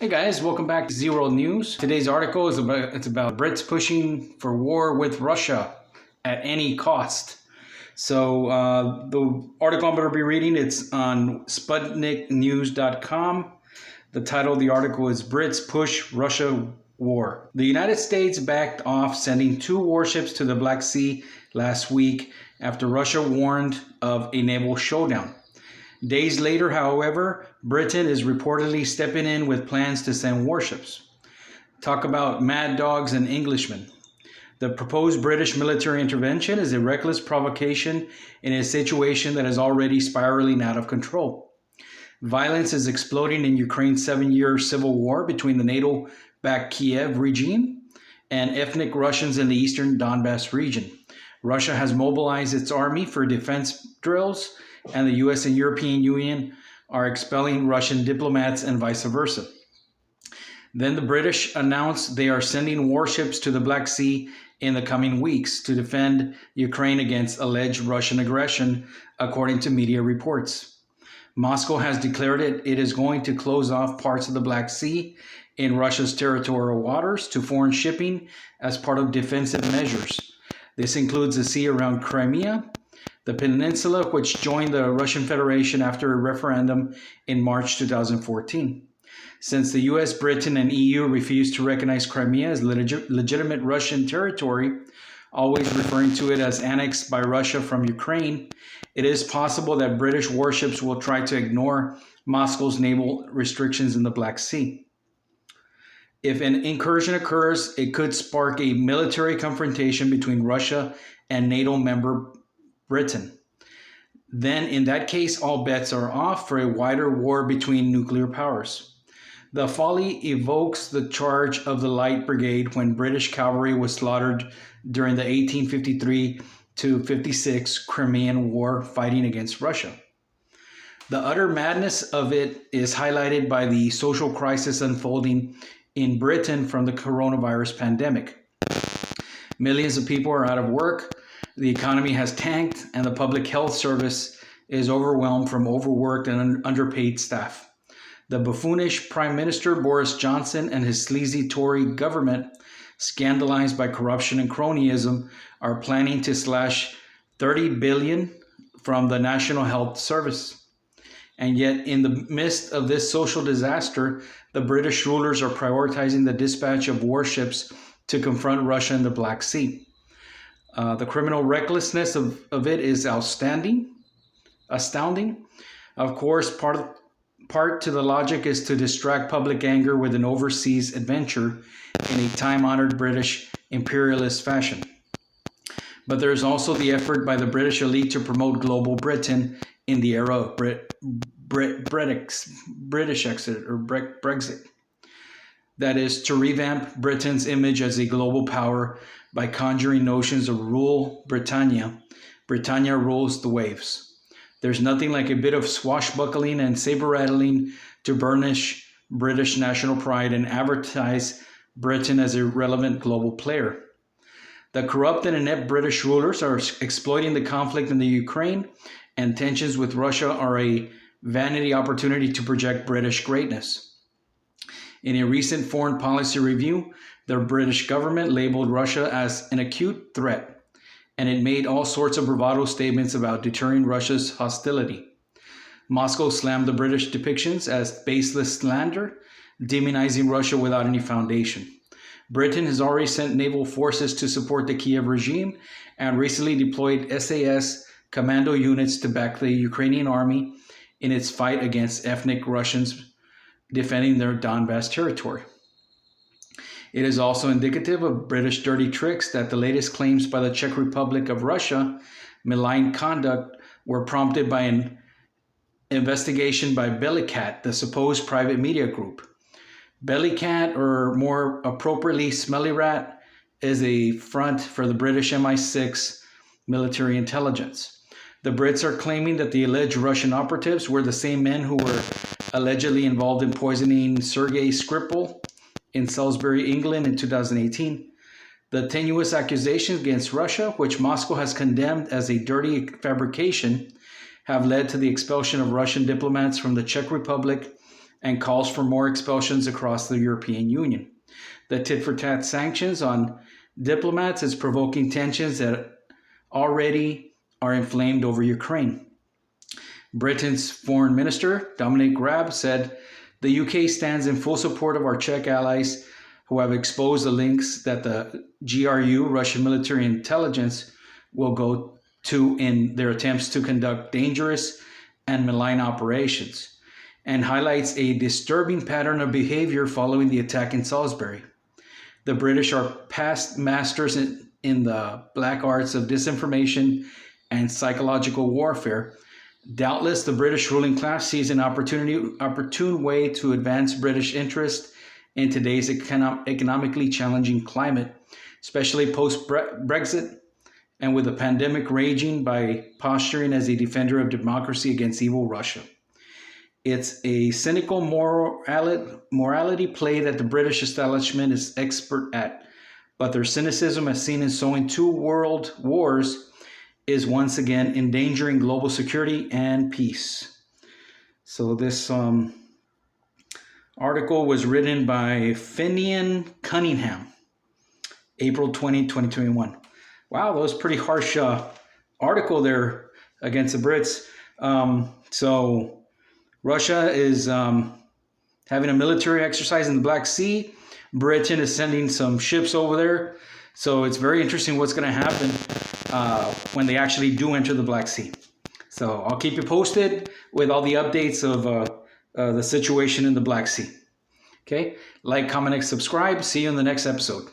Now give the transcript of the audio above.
Hey guys, welcome back to Zero News. Today's article is about Brits pushing for war with Russia at any cost. So the article I'm going to be reading, it's on SputnikNews.com. The title of the article is Brits Push Russia War. The United States backed off sending 2 warships to the Black Sea last week after Russia warned of a naval showdown. Days later, however, Britain is reportedly stepping in with plans to send warships. Talk about mad dogs and Englishmen. The proposed British military intervention is a reckless provocation in a situation that is already spiraling out of control. Violence is exploding in Ukraine's 7-year civil war between the NATO-backed Kiev regime and ethnic Russians in the eastern Donbass region. Russia has mobilized its army for defense drills, and the US and European Union are expelling Russian diplomats and vice versa. Then the British announced they are sending warships to the Black Sea in the coming weeks to defend Ukraine against alleged Russian aggression, according to media reports. Moscow has declared it is going to close off parts of the Black Sea in Russia's territorial waters to foreign shipping as part of defensive measures. This includes the sea around Crimea, the peninsula, which joined the Russian Federation after a referendum in March 2014. Since the US, Britain, and EU refused to recognize Crimea as legitimate Russian territory, always referring to it as annexed by Russia from Ukraine, it is possible that British warships will try to ignore Moscow's naval restrictions in the Black Sea. If an incursion occurs, it could spark a military confrontation between Russia and NATO member Britain. Then, in that case, all bets are off for a wider war between nuclear powers. The folly evokes the charge of the Light Brigade when British cavalry was slaughtered during the 1853 to 56 Crimean War fighting against Russia. The utter madness of it is highlighted by the social crisis unfolding in Britain from the coronavirus pandemic. Millions of people are out of work, the economy has tanked, and the public health service is overwhelmed from overworked and underpaid staff. The buffoonish Prime Minister Boris Johnson and his sleazy Tory government, scandalized by corruption and cronyism, are planning to slash $30 billion from the National Health Service. And yet, in the midst of this social disaster, the British rulers are prioritizing the dispatch of warships to confront Russia in the Black Sea. The criminal recklessness of it is astounding. Of course, part to the logic is to distract public anger with an overseas adventure in a time-honored British imperialist fashion. But there's also the effort by the British elite to promote global Britain in the era of British exit or Brexit. That is, to revamp Britain's image as a global power by conjuring notions of rule Britannia. Britannia rules the waves. There's nothing like a bit of swashbuckling and saber-rattling to burnish British national pride and advertise Britain as a relevant global player. The corrupt and inept British rulers are exploiting the conflict in the Ukraine, and tensions with Russia are a vanity opportunity to project British greatness. In a recent foreign policy review, the British government labeled Russia as an acute threat, and it made all sorts of bravado statements about deterring Russia's hostility. Moscow slammed the British depictions as baseless slander, demonizing Russia without any foundation. Britain has already sent naval forces to support the Kiev regime and recently deployed SAS commando units to back the Ukrainian army in its fight against ethnic Russians defending their Donbass territory. It is also indicative of British dirty tricks that the latest claims by the Czech Republic of Russia, malign conduct, were prompted by an investigation by Bellingcat, the supposed private media group. Bellingcat, or more appropriately Smelly Rat, is a front for the British MI6 military intelligence. The Brits are claiming that the alleged Russian operatives were the same men who were allegedly involved in poisoning Sergei Skripal in Salisbury, England in 2018. The tenuous accusations against Russia, which Moscow has condemned as a dirty fabrication, have led to the expulsion of Russian diplomats from the Czech Republic and calls for more expulsions across the European Union. The tit-for-tat sanctions on diplomats is provoking tensions that already are inflamed over Ukraine. Britain's Foreign Minister, Dominic Raab, said the UK stands in full support of our Czech allies who have exposed the links that the GRU, Russian military intelligence, will go to in their attempts to conduct dangerous and malign operations, and highlights a disturbing pattern of behavior following the attack in Salisbury. The British are past masters in the black arts of disinformation and psychological warfare. Doubtless, the British ruling class sees an opportune way to advance British interest in today's economically challenging climate, especially post-Brexit, and with the pandemic raging, by posturing as a defender of democracy against evil Russia. It's a cynical morality play that the British establishment is expert at, but their cynicism, as seen in sowing two world wars, is once again endangering global security and peace. So this article was written by Finian Cunningham, April 20, 2021. Wow, that was a pretty harsh article there against the Brits. So Russia is having a military exercise in the Black Sea. Britain is sending some ships over there. So it's very interesting what's going to happen when they actually do enter the Black Sea. So I'll keep you posted with all the updates of the situation in the Black Sea. Okay, like, comment, and subscribe. See you in the next episode.